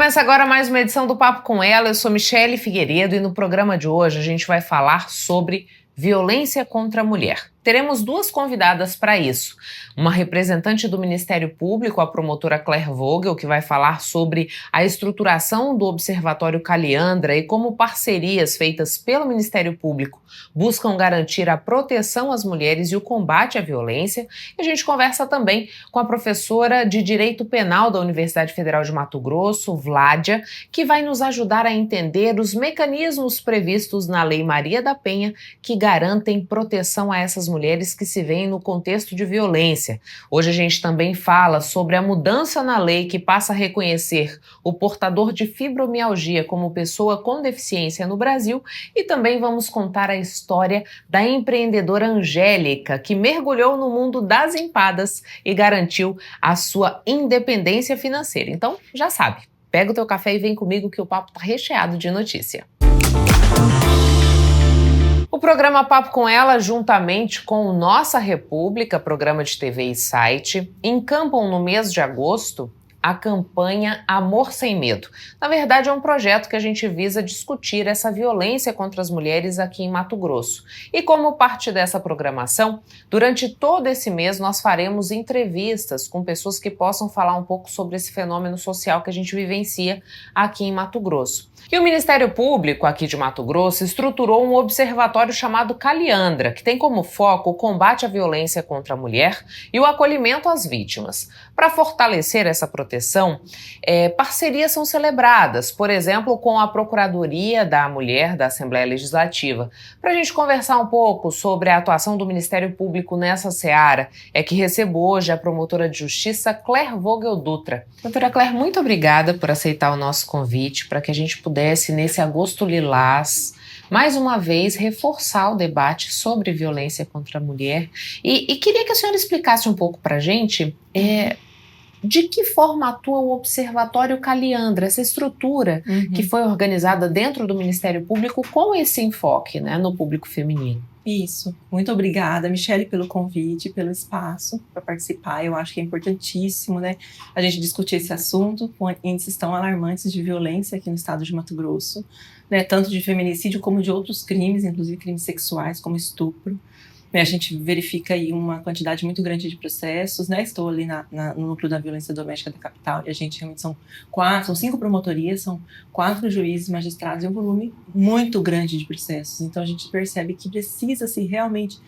Começa agora mais uma edição do Papo com Ela. Eu sou Michele Figueiredo e no programa de hoje a gente vai falar sobre violência contra a mulher. Teremos duas convidadas para isso. Uma representante do Ministério Público, a promotora Claire Vogel, que vai falar sobre a estruturação do Observatório Caliandra e como parcerias feitas pelo Ministério Público buscam garantir a proteção às mulheres e o combate à violência. E a gente conversa também com a professora de Direito Penal da Universidade Federal de Mato Grosso, Vládia, que vai nos ajudar a entender os mecanismos previstos na Lei Maria da Penha que garantem proteção a essas mulheres que se veem no contexto de violência. Hoje a gente também fala sobre a mudança na lei que passa a reconhecer o portador de fibromialgia como pessoa com deficiência no Brasil e também vamos contar a história da empreendedora Angélica, que mergulhou no mundo das empadas e garantiu a sua independência financeira. Então, já sabe, pega o teu café e vem comigo que o papo tá recheado de notícia. O programa Papo com Ela, juntamente com o Nossa República, programa de TV e site, encampam no mês de agosto a campanha Amor Sem Medo. Na verdade, é um projeto que a gente visa discutir essa violência contra as mulheres aqui em Mato Grosso. E como parte dessa programação, durante todo esse mês nós faremos entrevistas com pessoas que possam falar um pouco sobre esse fenômeno social que a gente vivencia aqui em Mato Grosso. E o Ministério Público aqui de Mato Grosso estruturou um observatório chamado Caliandra, que tem como foco o combate à violência contra a mulher e o acolhimento às vítimas. Para fortalecer essa proteção, parcerias são celebradas, por exemplo, com a Procuradoria da Mulher da Assembleia Legislativa. Para a gente conversar um pouco sobre a atuação do Ministério Público nessa seara, é que recebo hoje a promotora de justiça Claire Vogel Dutra. Doutora Claire, muito obrigada por aceitar o nosso convite para que a gente pudesse, nesse agosto lilás, mais uma vez, reforçar o debate sobre violência contra a mulher. E queria que a senhora explicasse um pouco para a gente de que forma atua o Observatório Caliandra, essa estrutura que foi organizada dentro do Ministério Público com esse enfoque, né, no público feminino. Isso. Muito obrigada, Michele, pelo convite, pelo espaço para participar. Eu acho que é importantíssimo, né, a gente discutir esse assunto com índices tão alarmantes de violência aqui no estado de Mato Grosso, né, tanto de feminicídio como de outros crimes, inclusive crimes sexuais, como estupro. A gente verifica aí uma quantidade muito grande de processos, né? Estou ali no núcleo da violência doméstica da capital e a gente realmente são 5 promotorias, são 4 juízes, magistrados e um volume muito grande de processos. Então a gente percebe que precisa-se realmente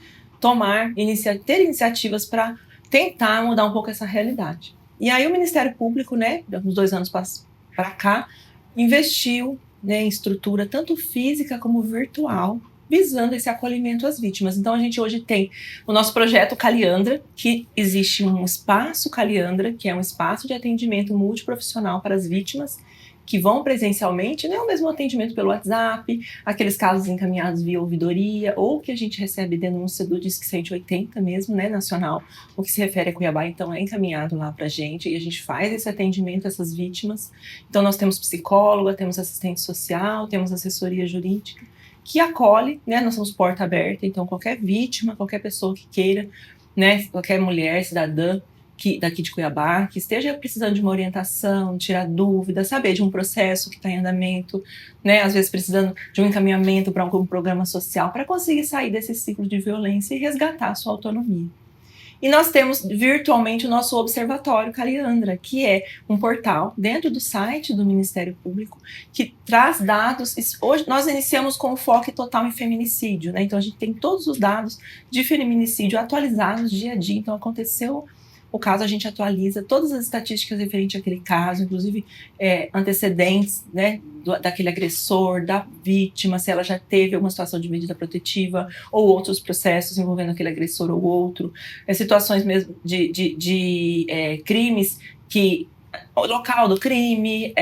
ter iniciativas para tentar mudar um pouco essa realidade. E aí o Ministério Público, né, uns 2 anos para cá, investiu, né, em estrutura tanto física como virtual, visando esse acolhimento às vítimas. Então a gente hoje tem o nosso projeto Caliandra, que existe um espaço Caliandra, que é um espaço de atendimento multiprofissional para as vítimas, que vão presencialmente, né, o mesmo atendimento pelo WhatsApp, aqueles casos encaminhados via ouvidoria, ou que a gente recebe denúncia do Disque 180 mesmo, né, nacional, o que se refere a Cuiabá, então é encaminhado lá pra gente, e a gente faz esse atendimento a essas vítimas. Então nós temos psicóloga, temos assistente social, temos assessoria jurídica, que acolhe, né, nós somos porta aberta, então qualquer vítima, qualquer pessoa que queira, né, qualquer mulher, cidadã daqui de Cuiabá, que esteja precisando de uma orientação, tirar dúvidas, saber de um processo que está em andamento, né, às vezes precisando de um encaminhamento para um programa social, para conseguir sair desse ciclo de violência e resgatar a sua autonomia. E nós temos virtualmente o nosso Observatório Caliandra, que é um portal dentro do site do Ministério Público que traz dados. Hoje nós iniciamos com foco total em feminicídio, né? Então a gente tem todos os dados de feminicídio atualizados dia a dia. Então aconteceu o caso, a gente atualiza todas as estatísticas referentes àquele caso, inclusive antecedentes, né, daquele agressor, da vítima, se ela já teve alguma situação de medida protetiva ou outros processos envolvendo aquele agressor ou outro, situações mesmo de crimes o local do crime,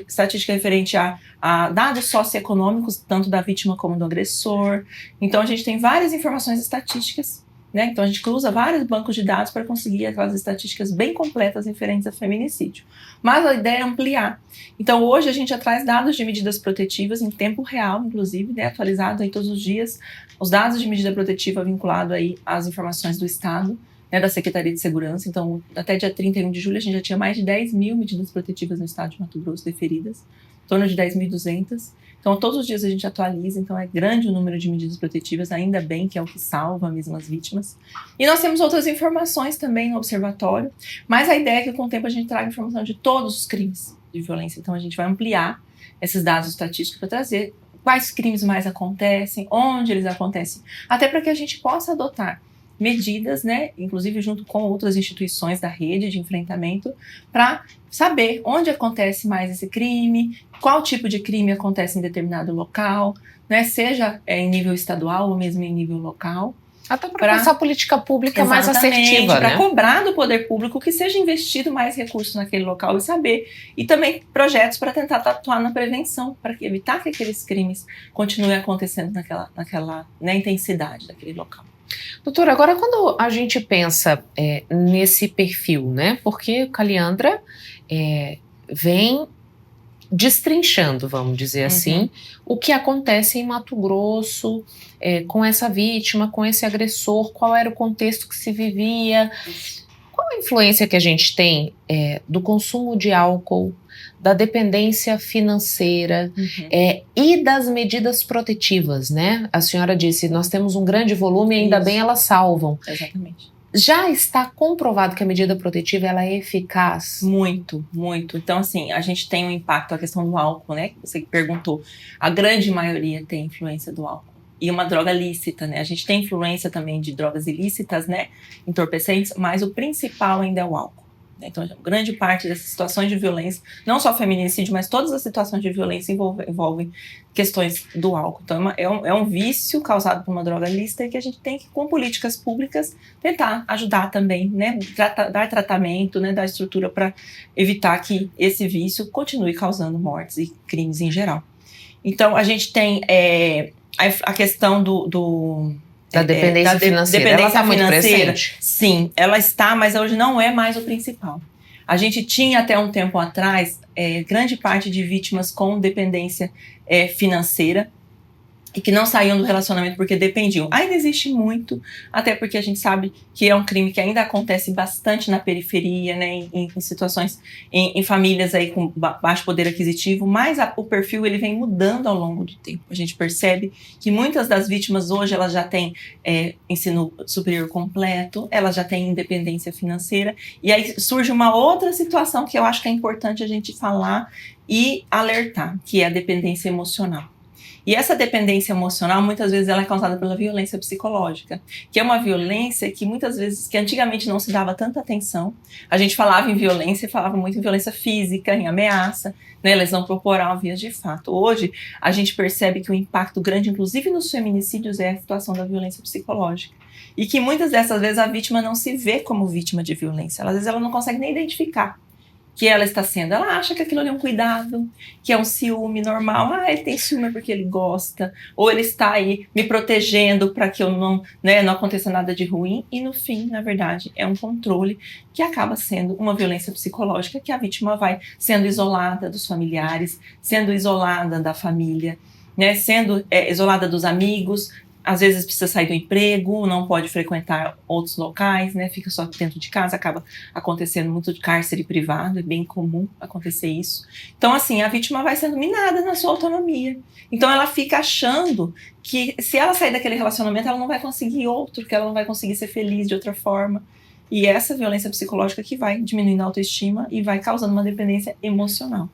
estatística referente a dados socioeconômicos, tanto da vítima como do agressor. Então a gente tem várias informações estatísticas, né? Então a gente usa vários bancos de dados para conseguir aquelas estatísticas bem completas referentes a feminicídio. Mas a ideia é ampliar. Então hoje a gente já traz dados de medidas protetivas em tempo real, inclusive, né, atualizado aí todos os dias, os dados de medida protetiva vinculados aí às informações do Estado, né, da Secretaria de Segurança. Então, até dia 31 de julho, a gente já tinha mais de 10 mil medidas protetivas no estado de Mato Grosso deferidas, em torno de 10.200. Então, todos os dias a gente atualiza, então é grande o número de medidas protetivas, ainda bem que é o que salva mesmo as vítimas. E nós temos outras informações também no observatório, mas a ideia é que com o tempo a gente traga informação de todos os crimes de violência. Então, a gente vai ampliar esses dados estatísticos para trazer quais crimes mais acontecem, onde eles acontecem, até para que a gente possa adotar medidas, né, inclusive junto com outras instituições da rede de enfrentamento, para saber onde acontece mais esse crime, qual tipo de crime acontece em determinado local, né, seja em nível estadual ou mesmo em nível local. Até para pensar política pública mais assertiva, para né? cobrar do poder público que seja investido mais recursos naquele local e saber. E também projetos para tentar atuar na prevenção, para evitar que aqueles crimes continuem acontecendo naquela né, intensidade daquele local. Doutora, agora quando a gente pensa nesse perfil, né? Porque Caliandra vem destrinchando, vamos dizer assim, o que acontece em Mato Grosso com essa vítima, com esse agressor, qual era o contexto que se vivia, qual a influência que a gente tem do consumo de álcool, da dependência financeira e das medidas protetivas, né? A senhora disse, nós temos um grande volume e ainda bem elas salvam. Exatamente. Já está comprovado que a medida protetiva ela é eficaz? Muito, muito. Então, assim, a gente tem um impacto, a questão do álcool, né? Você perguntou. A grande maioria tem influência do álcool. E uma droga lícita, né? A gente tem influência também de drogas ilícitas, né? Entorpecentes, mas o principal ainda é o álcool. Então, grande parte dessas situações de violência, não só feminicídio, mas todas as situações de violência envolvem questões do álcool. Então, é um vício causado por uma droga lícita e que a gente tem que, com políticas públicas, tentar ajudar também, né? Dar tratamento, né? Dar estrutura para evitar que esse vício continue causando mortes e crimes em geral. Então, a gente tem a questão da dependência financeira. Ela está muito presente? Sim, ela está, mas hoje não é mais o principal. A gente tinha até um tempo atrás grande parte de vítimas com dependência financeira e que não saíam do relacionamento porque dependiam. Ainda existe muito, até porque a gente sabe que é um crime que ainda acontece bastante na periferia, né, em situações, em famílias aí com baixo poder aquisitivo, mas o perfil ele vem mudando ao longo do tempo. A gente percebe que muitas das vítimas hoje elas já têm ensino superior completo, elas já têm independência financeira, e aí surge uma outra situação que eu acho que é importante a gente falar e alertar, que é a dependência emocional. E essa dependência emocional, muitas vezes, ela é causada pela violência psicológica, que é uma violência que muitas vezes, que antigamente não se dava tanta atenção. A gente falava em violência e falava muito em violência física, em ameaça, né, lesão corporal, vias de fato. Hoje, a gente percebe que o impacto grande, inclusive nos feminicídios, é a situação da violência psicológica. E que muitas dessas vezes a vítima não se vê como vítima de violência. Às vezes ela não consegue nem identificar que ela está sendo. Ela acha que aquilo ali é um cuidado, que é um ciúme normal. Ele tem ciúme porque ele gosta, ou ele está aí me protegendo para que eu não aconteça nada de ruim. E no fim, na verdade, é um controle que acaba sendo uma violência psicológica, que a vítima vai sendo isolada dos familiares, sendo isolada da família, né, sendo isolada dos amigos. Às vezes precisa sair do emprego, não pode frequentar outros locais, né? Fica só dentro de casa, acaba acontecendo muito de cárcere privado, é bem comum acontecer isso. Então, assim, a vítima vai sendo minada na sua autonomia. Então, ela fica achando que se ela sair daquele relacionamento, ela não vai conseguir outro, que ela não vai conseguir ser feliz de outra forma. E essa violência psicológica que vai diminuindo a autoestima e vai causando uma dependência emocional.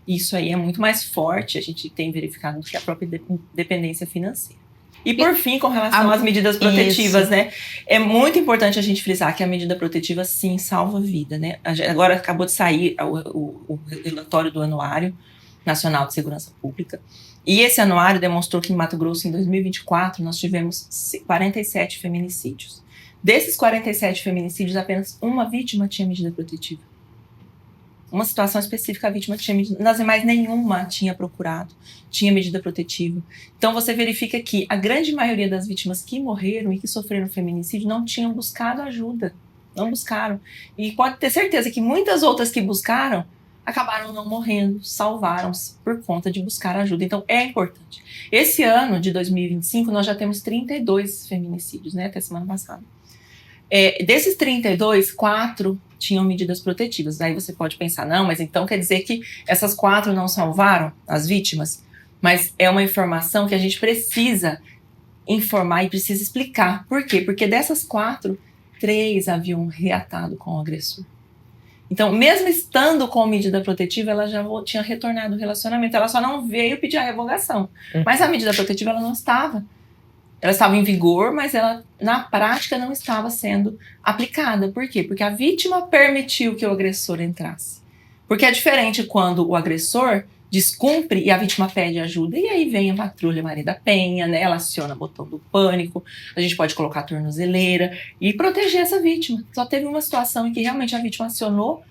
Isso aí é muito mais forte, a gente tem verificado, do que a própria dependência financeira. E por fim, com relação às medidas protetivas, né? É muito importante a gente frisar que a medida protetiva, sim, salva a vida, né? Agora acabou de sair o relatório do Anuário Nacional de Segurança Pública. E esse anuário demonstrou que em Mato Grosso, em 2024, nós tivemos 47 feminicídios. Desses 47 feminicídios, apenas uma vítima tinha medida protetiva. Uma situação específica, a vítima tinha medida, nas demais nenhuma tinha procurado, tinha medida protetiva. Então você verifica que a grande maioria das vítimas que morreram e que sofreram feminicídio não tinham buscado ajuda, não buscaram. E pode ter certeza que muitas outras que buscaram acabaram não morrendo, salvaram-se por conta de buscar ajuda. Então é importante. Esse ano de 2025 nós já temos 32 feminicídios, né, até semana passada. Desses 32, 4 tinham medidas protetivas. Aí você pode pensar, não, mas então quer dizer que essas 4 não salvaram as vítimas? Mas é uma informação que a gente precisa informar e precisa explicar. Por quê? Porque dessas 4, 3 haviam reatado com o agressor. Então, mesmo estando com medida protetiva, ela já tinha retornado ao relacionamento. Ela só não veio pedir a revogação. Mas a medida protetiva, ela não estava. Ela estava em vigor, mas ela, na prática, não estava sendo aplicada. Por quê? Porque a vítima permitiu que o agressor entrasse. Porque é diferente quando o agressor descumpre e a vítima pede ajuda. E aí vem a patrulha Maria da Penha, né? Ela aciona o botão do pânico, a gente pode colocar a tornozeleira e proteger essa vítima. Só teve uma situação em que realmente a vítima acionou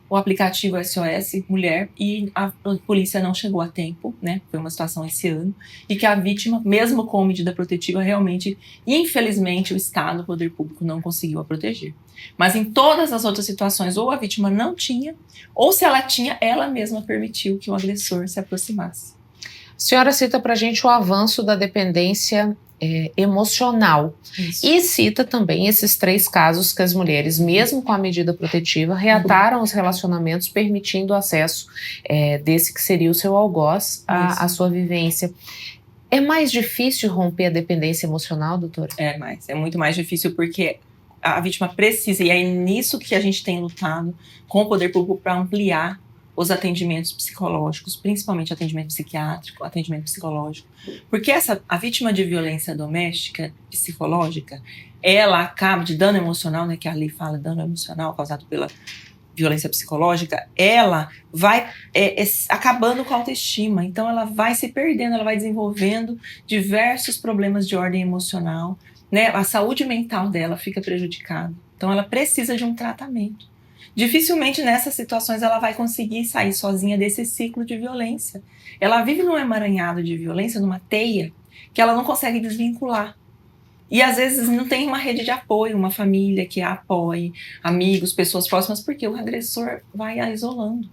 o aplicativo SOS Mulher e a polícia não chegou a tempo, né? Foi uma situação esse ano, e que a vítima, mesmo com medida protetiva, realmente, infelizmente, o Estado, o poder público, não conseguiu a proteger. Mas em todas as outras situações, ou a vítima não tinha, ou se ela tinha, ela mesma permitiu que o agressor se aproximasse. A senhora cita pra gente o avanço da dependência emocional. Isso. E cita também esses 3 casos que as mulheres, mesmo com a medida protetiva, reataram os relacionamentos, permitindo o acesso desse que seria o seu algoz à sua vivência. É mais difícil romper a dependência emocional, doutora? É muito mais difícil porque a vítima precisa, e é nisso que a gente tem lutado com o poder público para ampliar os atendimentos psicológicos, principalmente atendimento psiquiátrico, atendimento psicológico. Porque a vítima de violência doméstica, psicológica, ela acaba de dano emocional, né, que a lei fala dano emocional causado pela violência psicológica, ela vai acabando com a autoestima. Então ela vai se perdendo, ela vai desenvolvendo diversos problemas de ordem emocional, né? A saúde mental dela fica prejudicada. Então ela precisa de um tratamento. Dificilmente nessas situações ela vai conseguir sair sozinha desse ciclo de violência. Ela vive num emaranhado de violência, numa teia, que ela não consegue desvincular. E às vezes não tem uma rede de apoio, uma família que a apoie, amigos, pessoas próximas, porque o agressor vai a isolando.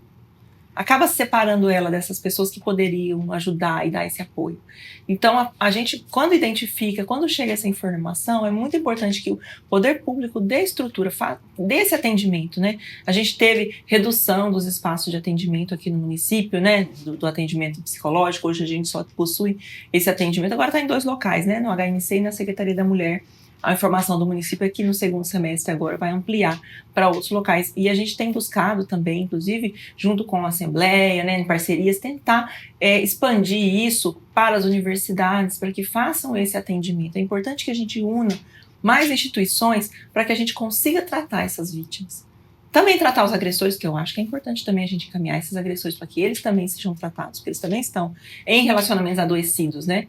Acaba separando ela dessas pessoas que poderiam ajudar e dar esse apoio. Então, a gente, quando identifica, quando chega essa informação, é muito importante que o poder público dê estrutura, dê esse atendimento, né? A gente teve redução dos espaços de atendimento aqui no município, né? Do atendimento psicológico. Hoje a gente só possui esse atendimento. Agora está em 2 locais, né? No HMC e na Secretaria da Mulher. A informação do município é que no segundo semestre agora vai ampliar para outros locais. E a gente tem buscado também, inclusive, junto com a Assembleia, né, em parcerias, tentar expandir isso para as universidades, para que façam esse atendimento. É importante que a gente una mais instituições para que a gente consiga tratar essas vítimas. Também tratar os agressores, que eu acho que é importante também a gente encaminhar esses agressores para que eles também sejam tratados, porque eles também estão em relacionamentos adoecidos, né?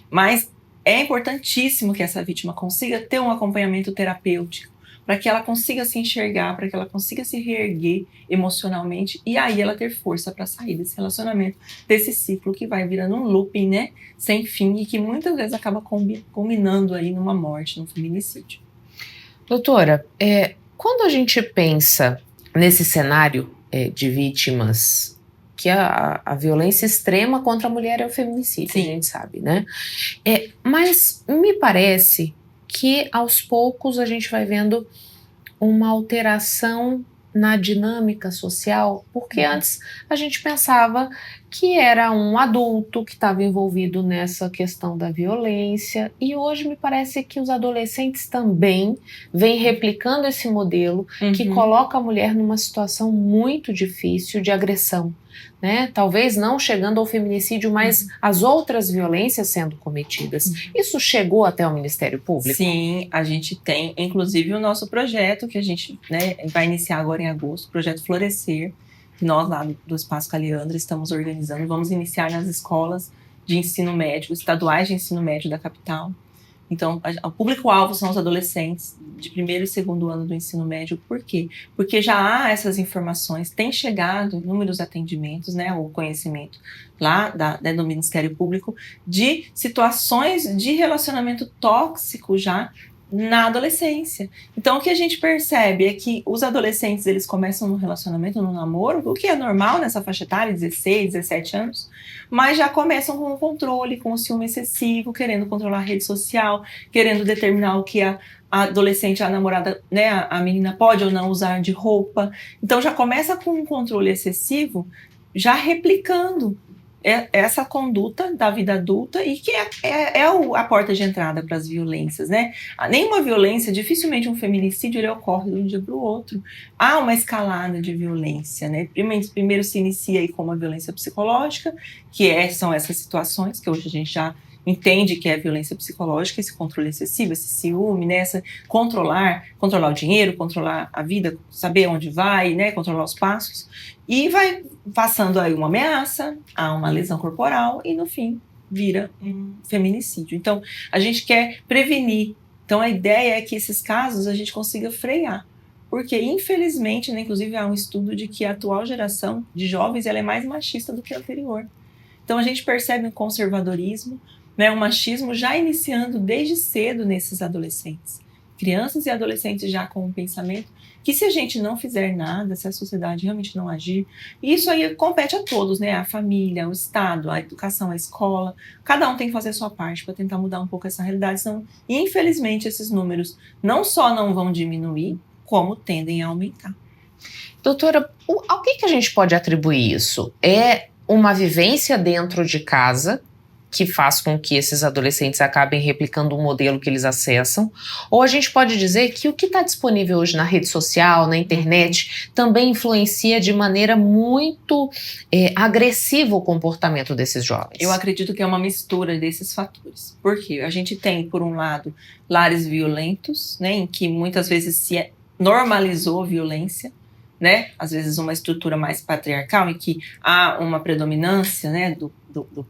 Mas é importantíssimo que essa vítima consiga ter um acompanhamento terapêutico, para que ela consiga se enxergar, para que ela consiga se reerguer emocionalmente e aí ela ter força para sair desse relacionamento, desse ciclo que vai virando um looping, né, sem fim e que muitas vezes acaba culminando aí numa morte, num feminicídio. Doutora, quando a gente pensa nesse cenário de vítimas, que a violência extrema contra a mulher é o feminicídio, Sim. A gente sabe, né? Mas me parece que aos poucos a gente vai vendo uma alteração na dinâmica social, porque antes a gente pensava que era um adulto que estava envolvido nessa questão da violência, e hoje me parece que os adolescentes também vêm replicando esse modelo que coloca a mulher numa situação muito difícil de agressão, né? Talvez não chegando ao feminicídio, mas as outras violências sendo cometidas. Isso chegou até o Ministério Público? Sim, a gente tem, inclusive, o nosso projeto que a gente, né, vai iniciar agora em agosto, o projeto Florescer, que nós lá do Espaço Caliandra estamos organizando. Vamos iniciar nas escolas de ensino médio, estaduais de ensino médio da capital. Então, o público-alvo são os adolescentes de 1º e 2º ano do ensino médio. Por quê? Porque já há essas informações, tem chegado inúmeros atendimentos, né, o conhecimento lá do Ministério Público de situações de relacionamento tóxico já na adolescência. Então, o que a gente percebe é que os adolescentes, eles começam no relacionamento, no namoro, o que é normal nessa faixa etária, 16, 17 anos, mas já começam com o controle, com o ciúme excessivo, querendo controlar a rede social, querendo determinar o que a adolescente, a namorada, né, a menina pode ou não usar de roupa. Então já começa com um controle excessivo, já replicando essa conduta da vida adulta e que a porta de entrada para as violências, né? Nenhuma violência, dificilmente um feminicídio, ele ocorre de um dia para o outro. Há uma escalada de violência, né? Primeiro se inicia aí com uma violência psicológica, são essas situações que hoje a gente já entende que é violência psicológica, esse controle excessivo, esse ciúme, né? Controlar o dinheiro, controlar a vida, saber onde vai, né? Controlar os passos. E vai passando aí uma ameaça, a uma lesão corporal e, no fim, vira um feminicídio. Então, a gente quer prevenir. Então, a ideia é que esses casos a gente consiga frear. Porque, infelizmente, né, inclusive há um estudo de que a atual geração de jovens ela é mais machista do que a anterior. Então, a gente percebe um conservadorismo, né, um machismo já iniciando desde cedo nesses adolescentes. Crianças e adolescentes já com um pensamento que se a gente não fizer nada, se a sociedade realmente não agir, isso aí compete a todos, né? A família, o Estado, a educação, a escola, cada um tem que fazer a sua parte para tentar mudar um pouco essa realidade, senão, infelizmente, esses números não só não vão diminuir, como tendem a aumentar. Doutora, ao que a gente pode atribuir isso? É uma vivência dentro de casa que faz com que esses adolescentes acabem replicando um modelo que eles acessam, ou a gente pode dizer que o que está disponível hoje na rede social, na internet, também influencia de maneira muito agressiva o comportamento desses jovens? Eu acredito que é uma mistura desses fatores, porque a gente tem, por um lado, lares violentos, né, em que muitas vezes se normalizou violência, né? Às vezes uma estrutura mais patriarcal em que há uma predominância, né, do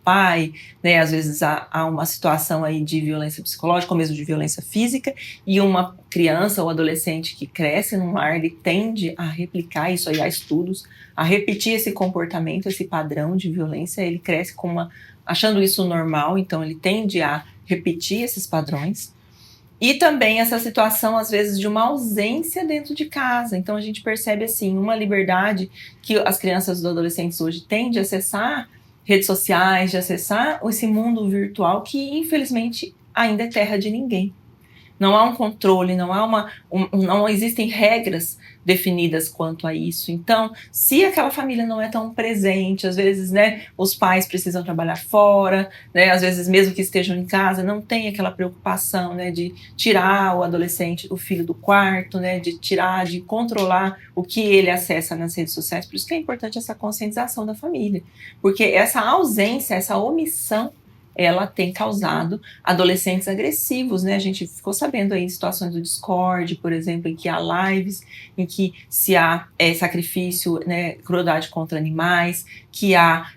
pai, né? Às vezes há uma situação aí de violência psicológica ou mesmo de violência física, e uma criança ou adolescente que cresce num lar, ele tende a replicar isso aí, há estudos, a repetir esse comportamento, esse padrão de violência, ele cresce achando isso normal, então ele tende a repetir esses padrões. E também essa situação, às vezes, de uma ausência dentro de casa. Então, a gente percebe, assim, uma liberdade que as crianças e os adolescentes hoje têm de acessar redes sociais, de acessar esse mundo virtual que, infelizmente, ainda é terra de ninguém. Não há um controle, não existem regras definidas quanto a isso. Então, se aquela família não é tão presente, às vezes, né, os pais precisam trabalhar fora, né, às vezes mesmo que estejam em casa, não tem aquela preocupação, né, de tirar o adolescente, o filho do quarto, né, de controlar o que ele acessa nas redes sociais. Por isso que é importante essa conscientização da família, porque essa ausência, essa omissão, ela tem causado adolescentes agressivos, né? A gente ficou sabendo aí em situações do Discord, por exemplo, em que há lives, em que se há sacrifício, né, crueldade contra animais, que há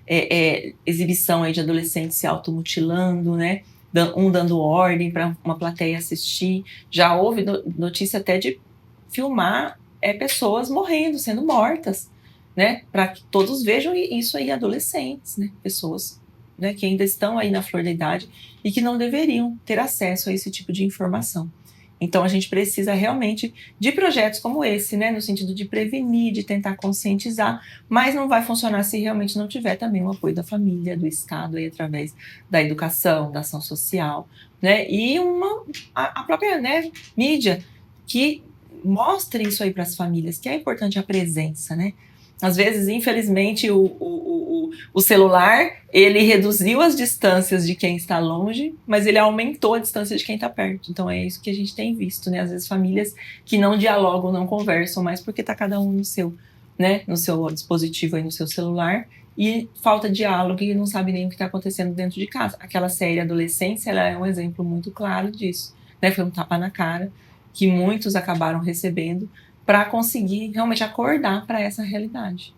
exibição aí de adolescentes se automutilando, né? Dando ordem para uma plateia assistir. Já houve notícia até de filmar pessoas morrendo, sendo mortas, né? Para que todos vejam isso aí, adolescentes, né? Pessoas, né, que ainda estão aí na flor da idade e que não deveriam ter acesso a esse tipo de informação. Então, a gente precisa realmente de projetos como esse, né, no sentido de prevenir, de tentar conscientizar, mas não vai funcionar se realmente não tiver também o apoio da família, do Estado, aí, através da educação, da ação social, né, e a própria, né, mídia que mostre isso aí para as famílias, que é importante a presença, né. Às vezes, infelizmente, o celular, ele reduziu as distâncias de quem está longe, mas ele aumentou a distância de quem está perto. Então, é isso que a gente tem visto, né? Às vezes, famílias que não dialogam, não conversam mais, porque está cada um no seu dispositivo, aí, no seu celular, e falta diálogo e não sabe nem o que está acontecendo dentro de casa. Aquela série Adolescência, ela é um exemplo muito claro disso, né? Foi um tapa na cara que muitos acabaram recebendo, para conseguir realmente acordar para essa realidade.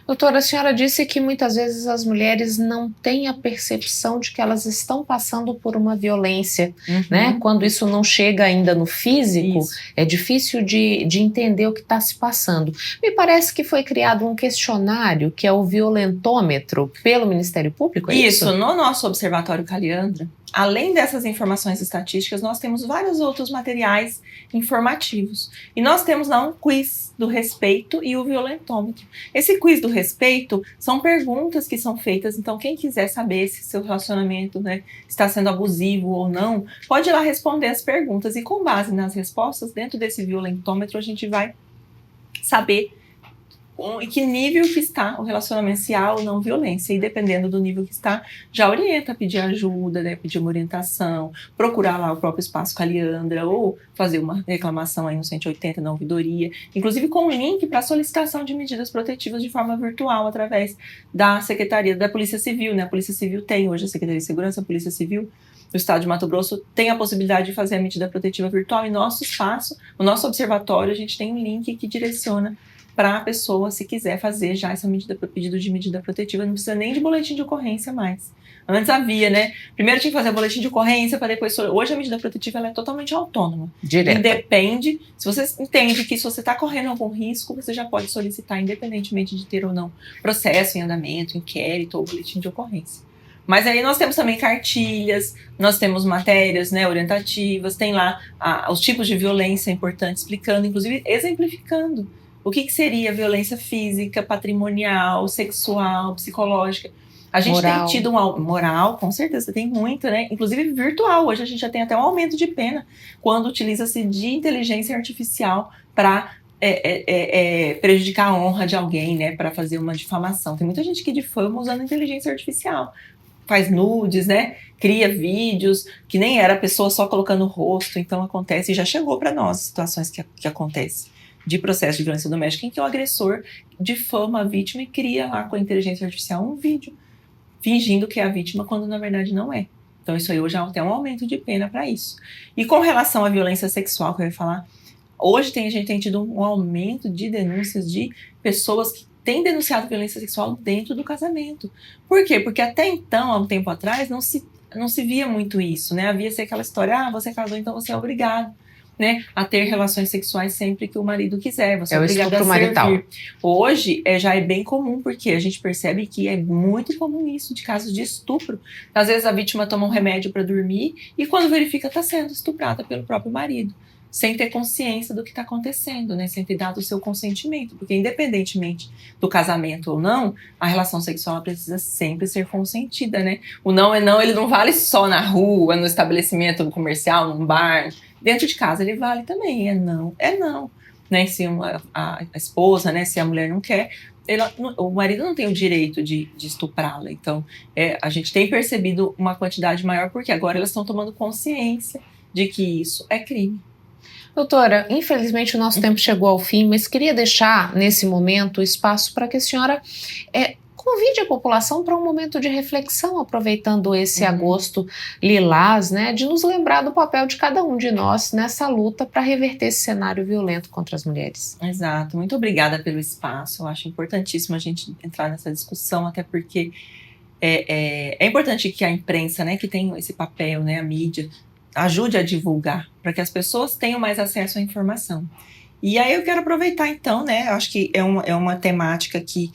Doutora, a senhora disse que muitas vezes as mulheres não têm a percepção de que elas estão passando por uma violência, né? Quando isso não chega ainda no físico, é difícil de entender o que está se passando. Me parece que foi criado um questionário, que é o violentômetro, pelo Ministério Público, é isso? Isso, no nosso Observatório Caliandra, além dessas informações estatísticas, nós temos vários outros materiais informativos. E nós temos lá um quiz do respeito e o violentômetro. Esse quiz do respeito são perguntas que são feitas, então quem quiser saber se seu relacionamento, né, está sendo abusivo ou não, pode ir lá responder as perguntas. E com base nas respostas, dentro desse violentômetro, a gente vai saber em que nível que está o relacionamento, se há ou não violência, e dependendo do nível que está, já orienta a pedir ajuda, né, pedir uma orientação, procurar lá o próprio espaço com a Leandra, ou fazer uma reclamação aí no 180 na ouvidoria, inclusive com link para solicitação de medidas protetivas de forma virtual, através da Secretaria da Polícia Civil, né, a Polícia Civil tem hoje a Secretaria de Segurança, a Polícia Civil do Estado de Mato Grosso tem a possibilidade de fazer a medida protetiva virtual, e nosso espaço, o nosso observatório, a gente tem um link que direciona para a pessoa, se quiser fazer já essa medida, pedido de medida protetiva, não precisa nem de boletim de ocorrência mais. Antes havia, né? Primeiro tinha que fazer boletim de ocorrência para depois... Hoje a medida protetiva ela é totalmente autônoma. Direto. Independe, se você entende que se você está correndo algum risco, você já pode solicitar, independentemente de ter ou não processo em andamento, inquérito ou boletim de ocorrência. Mas aí nós temos também cartilhas, nós temos matérias, né, orientativas, tem lá os tipos de violência importantes, explicando, inclusive exemplificando o que seria violência física, patrimonial, sexual, psicológica. A gente moral. tem tido moral, com certeza, tem muito, né? Inclusive virtual. Hoje a gente já tem até um aumento de pena quando utiliza-se de inteligência artificial para prejudicar a honra de alguém, né? Para fazer uma difamação. Tem muita gente que difama usando inteligência artificial. Faz nudes, né? Cria vídeos, que nem era a pessoa só colocando o rosto. Então acontece, e já chegou para nós situações que acontecem de processo de violência doméstica em que o agressor difama a vítima e cria lá com a inteligência artificial um vídeo fingindo que é a vítima quando na verdade não é. Então isso aí hoje já tem um aumento de pena para isso. E com relação à violência sexual, que eu ia falar, hoje a gente tem tido um aumento de denúncias de pessoas que têm denunciado violência sexual dentro do casamento. Por quê? Porque até então, há um tempo atrás, não se via muito isso, né? Havia aquela história, você casou, então você é obrigado, né, a ter relações sexuais sempre que o marido quiser, você é obrigado a servir. Marital. Hoje já é bem comum, porque a gente percebe que é muito comum isso, de casos de estupro. Às vezes a vítima toma um remédio para dormir e quando verifica está sendo estuprada pelo próprio marido, sem ter consciência do que está acontecendo, né, sem ter dado o seu consentimento, porque independentemente do casamento ou não, a relação sexual precisa sempre ser consentida, né? O não é não, ele não vale só na rua, no estabelecimento comercial, num bar. Dentro de casa ele vale também, é não, né? Se a esposa, né, se a mulher não quer, o marido não tem o direito de estuprá-la. Então, a gente tem percebido uma quantidade maior, porque agora elas estão tomando consciência de que isso é crime. Doutora, infelizmente o nosso tempo chegou ao fim, mas queria deixar nesse momento espaço para que a senhora convide a população para um momento de reflexão, aproveitando esse agosto lilás, né, de nos lembrar do papel de cada um de nós nessa luta para reverter esse cenário violento contra as mulheres. Exato, muito obrigada pelo espaço. Eu acho importantíssimo a gente entrar nessa discussão, até porque é importante que a imprensa, né, que tem esse papel, né, a mídia, ajude a divulgar, para que as pessoas tenham mais acesso à informação. E aí eu quero aproveitar então, né, eu acho que é uma temática que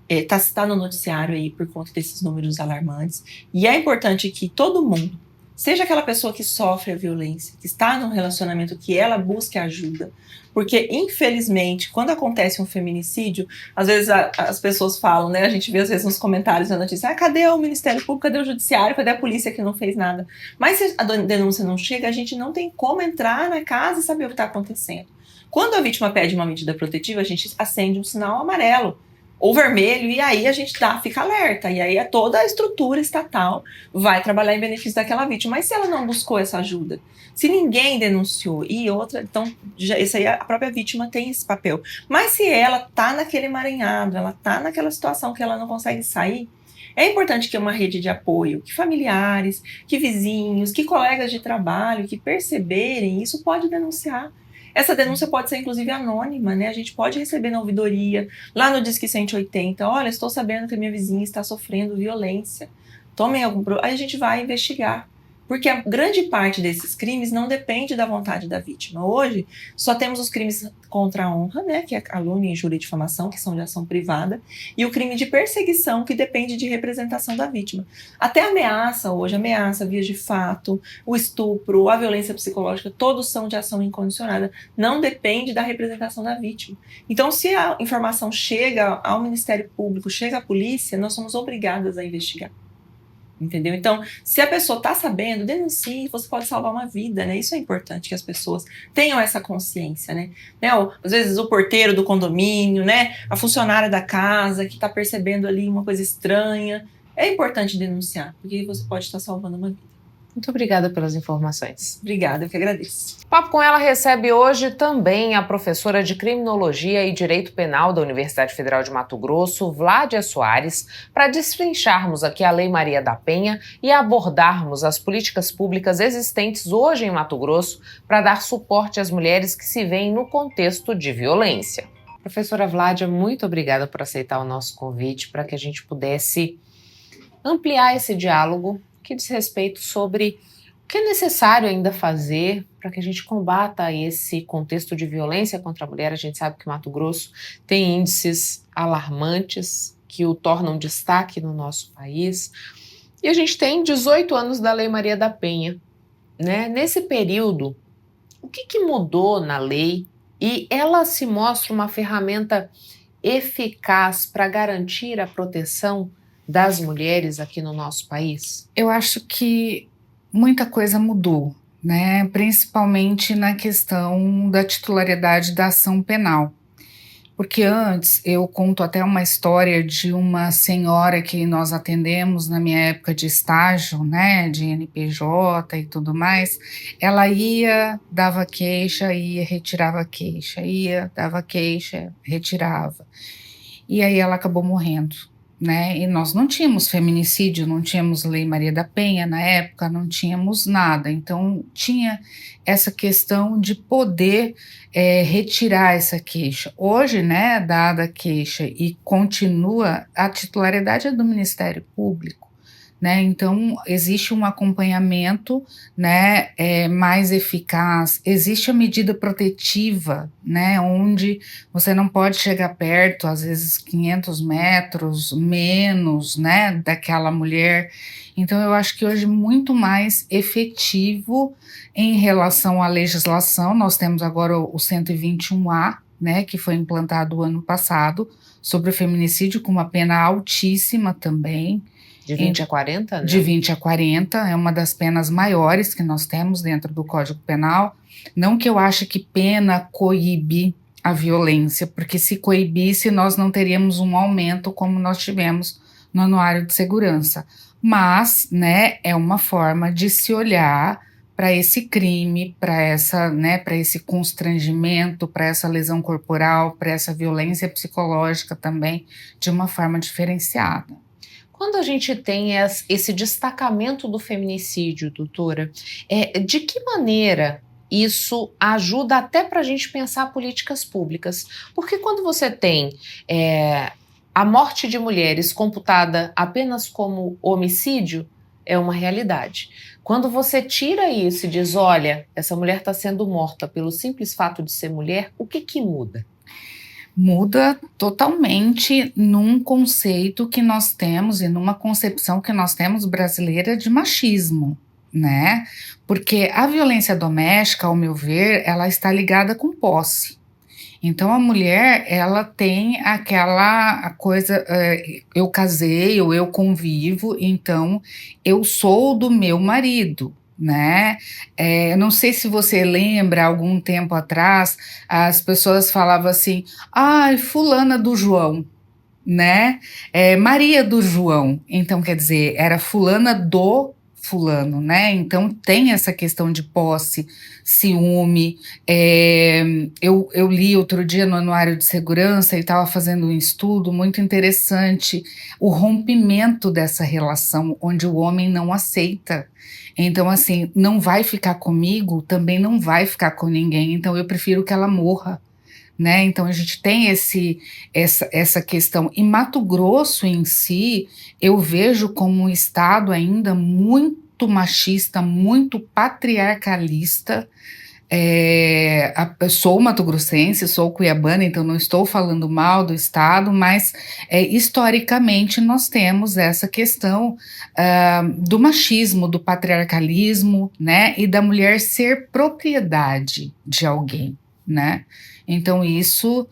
está no noticiário aí por conta desses números alarmantes, e é importante que todo mundo, seja aquela pessoa que sofre a violência, que está num relacionamento, que ela busque ajuda, porque infelizmente quando acontece um feminicídio, às vezes as pessoas falam, né, a gente vê às vezes nos comentários da notícia, cadê o Ministério Público, cadê o Judiciário, cadê a polícia que não fez nada? Mas se a denúncia não chega, a gente não tem como entrar na casa e saber o que está acontecendo. Quando a vítima pede uma medida protetiva, a gente acende um sinal amarelo ou vermelho, e aí a gente fica alerta, e aí toda a estrutura estatal vai trabalhar em benefício daquela vítima. Mas se ela não buscou essa ajuda, se ninguém denunciou, e outra, então isso aí a própria vítima tem esse papel. Mas se ela tá naquele emaranhado, ela tá naquela situação que ela não consegue sair, é importante que uma rede de apoio, que familiares, que vizinhos, que colegas de trabalho, que perceberem isso, pode denunciar. Essa denúncia pode ser, inclusive, anônima, né? A gente pode receber na ouvidoria, lá no Disque 180, olha, estou sabendo que a minha vizinha está sofrendo violência. Tomem aí a gente vai investigar. Porque a grande parte desses crimes não depende da vontade da vítima. Hoje, só temos os crimes contra a honra, né, que é calúnia, injúria e difamação, que são de ação privada, e o crime de perseguição, que depende de representação da vítima. Até ameaça hoje, ameaça, vias de fato, o estupro, a violência psicológica, todos são de ação incondicionada. Não depende da representação da vítima. Então, se a informação chega ao Ministério Público, chega à polícia, nós somos obrigadas a investigar. Entendeu? Então, se a pessoa está sabendo, denuncie, você pode salvar uma vida, né? Isso é importante que as pessoas tenham essa consciência, né? Às vezes o porteiro do condomínio, né? A funcionária da casa que está percebendo ali uma coisa estranha. É importante denunciar, porque você pode estar salvando uma vida. Muito obrigada pelas informações. Obrigada, eu que agradeço. Papo com Ela recebe hoje também a professora de Criminologia e Direito Penal da Universidade Federal de Mato Grosso, Vládia Soares, para destrincharmos aqui a Lei Maria da Penha e abordarmos as políticas públicas existentes hoje em Mato Grosso para dar suporte às mulheres que se veem no contexto de violência. Professora Vládia, muito obrigada por aceitar o nosso convite para que a gente pudesse ampliar esse diálogo que diz respeito sobre o que é necessário ainda fazer para que a gente combata esse contexto de violência contra a mulher. A gente sabe que Mato Grosso tem índices alarmantes que o tornam destaque no nosso país. E a gente tem 18 anos da Lei Maria da Penha, né? Nesse período, o que mudou na lei? E ela se mostra uma ferramenta eficaz para garantir a proteção das mulheres aqui no nosso país? Eu acho que muita coisa mudou, né? Principalmente na questão da titularidade da ação penal. Porque antes, eu conto até uma história de uma senhora que nós atendemos na minha época de estágio, né, de NPJ e tudo mais. Ela ia, dava queixa, ia, retirava queixa, ia, dava queixa, retirava. E aí ela acabou morrendo, né? E nós não tínhamos feminicídio, não tínhamos Lei Maria da Penha na época, não tínhamos nada. Então tinha essa questão de poder retirar essa queixa. Hoje, né, dada a queixa e continua, a titularidade é do Ministério Público, né? Então existe um acompanhamento, né, mais eficaz, existe a medida protetiva, né, onde você não pode chegar perto, às vezes 500 metros, menos, né, daquela mulher. Então eu acho que hoje muito mais efetivo em relação à legislação. Nós temos agora o 121A, né, que foi implantado o ano passado, sobre o feminicídio, com uma pena altíssima também. De 20 a 40, né? De 20 a 40, é uma das penas maiores que nós temos dentro do Código Penal. Não que eu ache que pena coíbe a violência, porque se coibisse nós não teríamos um aumento como nós tivemos no Anuário de Segurança. Mas, né, é uma forma de se olhar para esse crime, para essa, né, para esse constrangimento, para essa lesão corporal, para essa violência psicológica também, de uma forma diferenciada. Quando a gente tem esse destacamento do feminicídio, doutora, de que maneira isso ajuda até para a gente pensar políticas públicas? Porque quando você tem a morte de mulheres computada apenas como homicídio, é uma realidade. Quando você tira isso e diz, olha, essa mulher está sendo morta pelo simples fato de ser mulher, o que muda? Muda totalmente num conceito que nós temos e numa concepção que nós temos brasileira de machismo, né? Porque a violência doméstica, ao meu ver, ela está ligada com posse. Então a mulher, ela tem aquela coisa, eu casei ou eu convivo, então eu sou do meu marido, né? Não sei se você lembra, algum tempo atrás, as pessoas falavam assim, ai, fulana do João, né? Maria do João. Então, quer dizer, era fulana do fulano, né? Então tem essa questão de posse, ciúme. Eu li outro dia no Anuário de Segurança e estava fazendo um estudo muito interessante, o rompimento dessa relação, onde o homem não aceita. Então, assim, não vai ficar comigo, também não vai ficar com ninguém, então eu prefiro que ela morra, né? Então a gente tem essa questão. E Mato Grosso em si, eu vejo como um estado ainda muito muito machista, muito patriarcalista. Eu sou mato-grossense, sou cuiabana, então não estou falando mal do estado, mas historicamente nós temos essa questão do machismo, do patriarcalismo, né, e da mulher ser propriedade de alguém, né? Então isso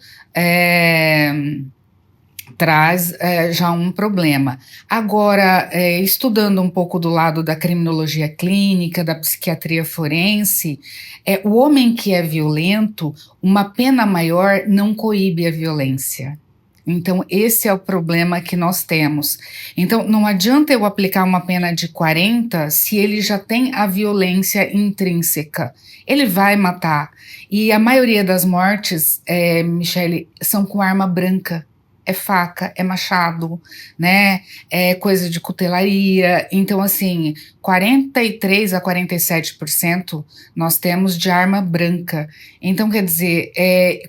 traz já um problema. Agora, estudando um pouco do lado da criminologia clínica, da psiquiatria forense, o homem que é violento, uma pena maior não coíbe a violência. Então, esse é o problema que nós temos. Então, não adianta eu aplicar uma pena de 40 se ele já tem a violência intrínseca. Ele vai matar. E a maioria das mortes, Michele, são com arma branca. É faca, é machado, né? É coisa de cutelaria. Então, assim, 43 a 47% nós temos de arma branca. Então, quer dizer,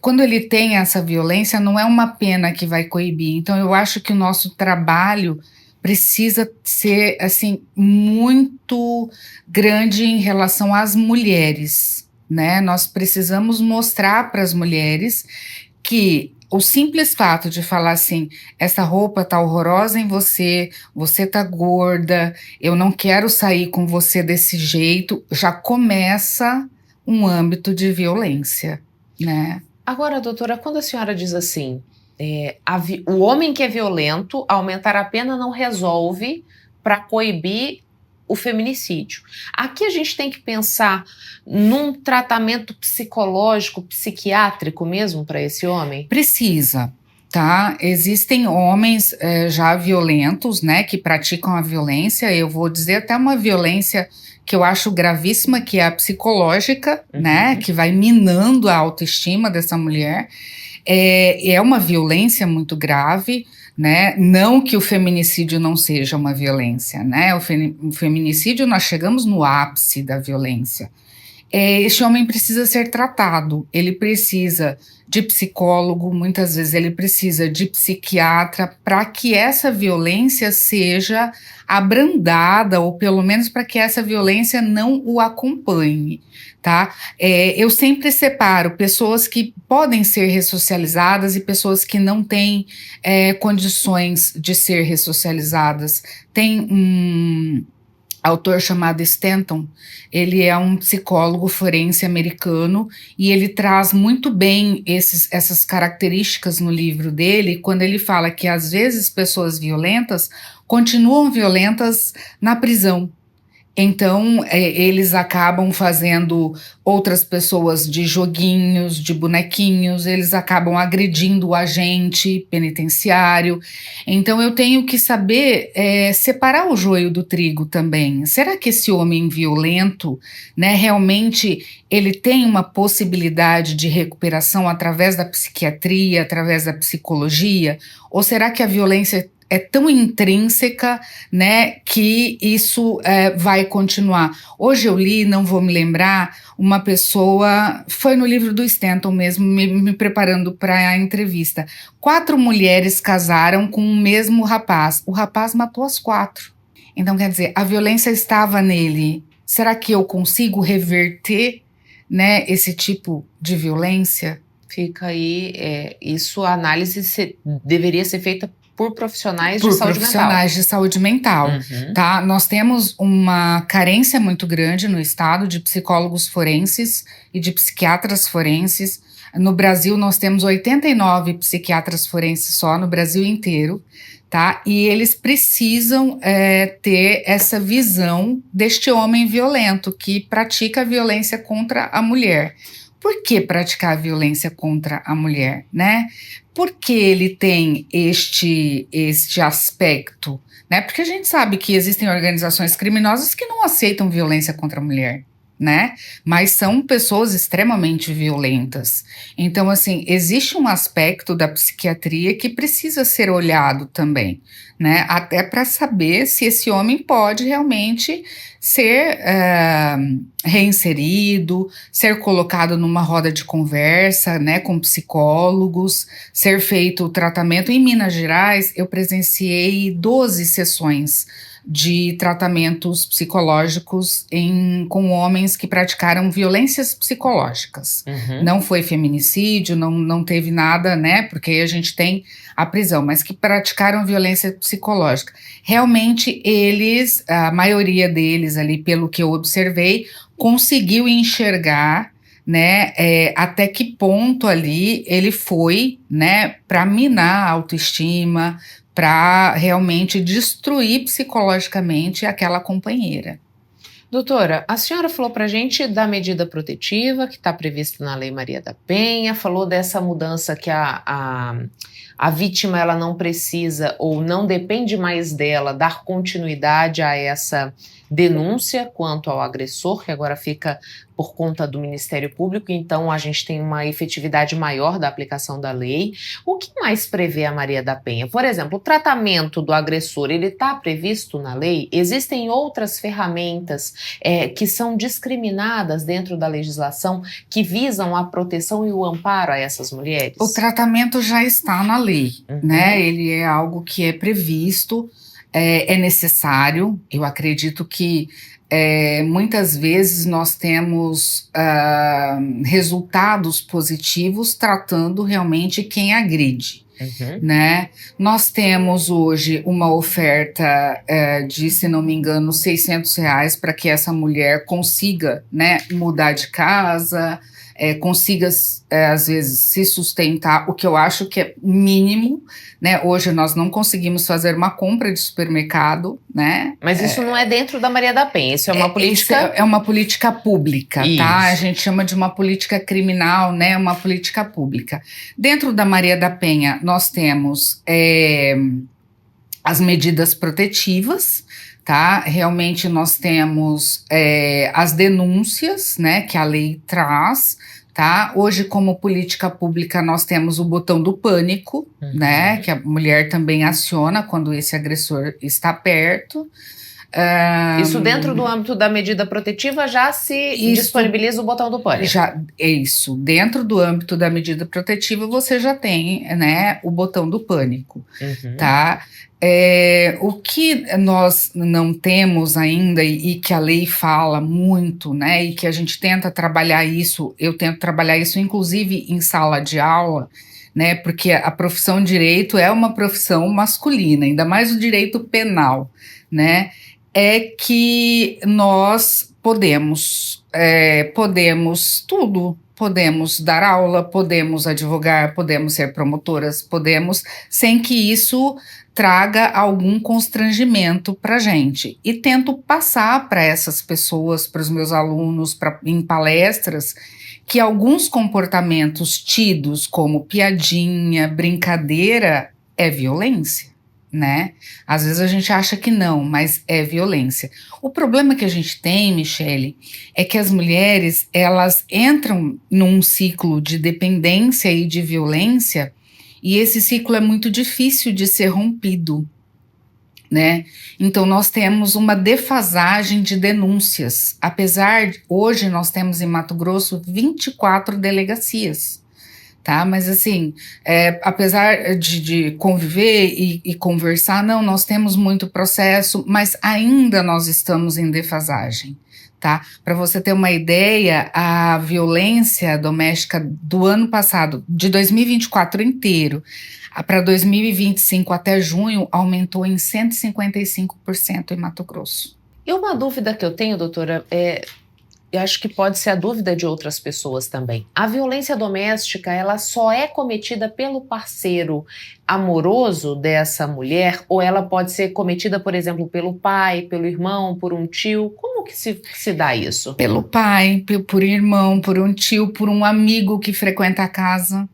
quando ele tem essa violência, não é uma pena que vai coibir. Então, eu acho que o nosso trabalho precisa ser, assim, muito grande em relação às mulheres, né? Nós precisamos mostrar para as mulheres que o simples fato de falar assim, essa roupa tá horrorosa em você, você tá gorda, eu não quero sair com você desse jeito, já começa um âmbito de violência, né? Agora, doutora, quando a senhora diz assim, o homem que é violento, aumentar a pena não resolve para coibir o feminicídio. Aqui a gente tem que pensar num tratamento psicológico, psiquiátrico mesmo para esse homem? Precisa, tá? Existem homens já violentos, né, que praticam a violência, eu vou dizer até uma violência que eu acho gravíssima, que é a psicológica, né, que vai minando a autoestima dessa mulher. É uma violência muito grave, né? Não que o feminicídio não seja uma violência, né? O feminicídio, nós chegamos no ápice da violência. Este homem precisa ser tratado, ele precisa de psicólogo, muitas vezes ele precisa de psiquiatra, para que essa violência seja abrandada, ou pelo menos para que essa violência não o acompanhe, tá? Eu sempre separo pessoas que podem ser ressocializadas e pessoas que não têm condições de ser ressocializadas. Tem um autor chamado Stanton, ele é um psicólogo forense americano e ele traz muito bem essas características no livro dele, quando ele fala que às vezes pessoas violentas continuam violentas na prisão. Então, eles acabam fazendo outras pessoas de joguinhos, de bonequinhos, eles acabam agredindo o agente penitenciário. Então, eu tenho que saber separar o joio do trigo também. Será que esse homem violento, né, realmente ele tem uma possibilidade de recuperação através da psiquiatria, através da psicologia? Ou será que a violência é tão intrínseca, né, que isso vai continuar? Hoje eu li, não vou me lembrar, uma pessoa, foi no livro do Stanton mesmo, me preparando para a entrevista. 4 mulheres casaram com o mesmo rapaz. O rapaz matou as 4. Então, quer dizer, a violência estava nele. Será que eu consigo reverter, né, esse tipo de violência? Fica aí, a análise deveria ser feita por profissionais de saúde mental. Por profissionais de saúde mental, tá? Nós temos uma carência muito grande no estado de psicólogos forenses e de psiquiatras forenses. No Brasil, nós temos 89 psiquiatras forenses só, no Brasil inteiro, tá? E eles precisam ter essa visão deste homem violento que pratica a violência contra a mulher. Por que praticar a violência contra a mulher, né? Porque ele tem este aspecto, né? Porque a gente sabe que existem organizações criminosas que não aceitam violência contra a mulher, né? Mas são pessoas extremamente violentas. Então, assim, existe um aspecto da psiquiatria que precisa ser olhado também, né? Até para saber se esse homem pode realmente ser reinserido, ser colocado numa roda de conversa, né, com psicólogos, ser feito o tratamento. Em Minas Gerais, eu presenciei 12 sessões de tratamentos psicológicos com homens que praticaram violências psicológicas. Não foi feminicídio, não teve nada, né? Porque aí a gente tem a prisão, mas que praticaram violência psicológica. Realmente eles, a maioria deles ali, pelo que eu observei, conseguiu enxergar, né, até que ponto ali ele foi, né, para minar a autoestima, para realmente destruir psicologicamente aquela companheira. Doutora, a senhora falou para a gente da medida protetiva que está prevista na Lei Maria da Penha, falou dessa mudança que a vítima ela não precisa ou não depende mais dela dar continuidade a essa denúncia quanto ao agressor, que agora fica por conta do Ministério Público, então a gente tem uma efetividade maior da aplicação da lei. O que mais prevê a Maria da Penha? Por exemplo, o tratamento do agressor, ele está previsto na lei? Existem outras ferramentas que são discriminadas dentro da legislação que visam a proteção e o amparo a essas mulheres? O tratamento já está na lei, né? Ele é algo que é previsto, é necessário. Eu acredito que muitas vezes nós temos resultados positivos tratando realmente quem agride. Né? Nós temos hoje uma oferta de, se não me engano, R$600 para que essa mulher consiga, né, mudar de casa, consiga, às vezes, se sustentar, o que eu acho que é mínimo, né? Hoje nós não conseguimos fazer uma compra de supermercado, né? Mas isso não é dentro da Maria da Penha, isso é uma política... É uma política pública, isso. Tá? A gente chama de uma política criminal, né? Uma política pública. Dentro da Maria da Penha, nós temos as medidas protetivas, tá? Realmente nós temos as denúncias, né, que a lei traz, tá? Hoje, como política pública, nós temos o botão do pânico, né, que a mulher também aciona quando esse agressor está perto. Isso dentro do âmbito da medida protetiva já se disponibiliza o botão do pânico? Isso, dentro do âmbito da medida protetiva você já tem, né, o botão do pânico, tá? O que nós não temos ainda e que a lei fala muito, né, e que a gente tenta trabalhar isso, eu tento trabalhar isso inclusive em sala de aula, né, porque a profissão de direito é uma profissão masculina, ainda mais o direito penal, né, é que nós podemos tudo. Podemos dar aula, podemos advogar, podemos ser promotoras, podemos, sem que isso traga algum constrangimento para a gente. E tento passar para essas pessoas, para os meus alunos, em palestras, que alguns comportamentos tidos como piadinha, brincadeira, é violência, né? Às vezes a gente acha que não, mas é violência. O problema que a gente tem, Michele, é que as mulheres, elas entram num ciclo de dependência e de violência, e esse ciclo é muito difícil de ser rompido, né? Então nós temos uma defasagem de denúncias, apesar de hoje nós temos em Mato Grosso 24 delegacias, tá? Mas assim, apesar de conviver e conversar, não, nós temos muito processo, mas ainda nós estamos em defasagem, tá? Para você ter uma ideia, a violência doméstica do ano passado, de 2024 inteiro, para 2025 até junho, aumentou em 155% em Mato Grosso. E uma dúvida que eu tenho, doutora, eu acho que pode ser a dúvida de outras pessoas também. A violência doméstica, ela só é cometida pelo parceiro amoroso dessa mulher, ou ela pode ser cometida, por exemplo, pelo pai, pelo irmão, por um tio? Como que se dá isso? Pelo pai, por irmão, por um tio, por um amigo que frequenta a casa.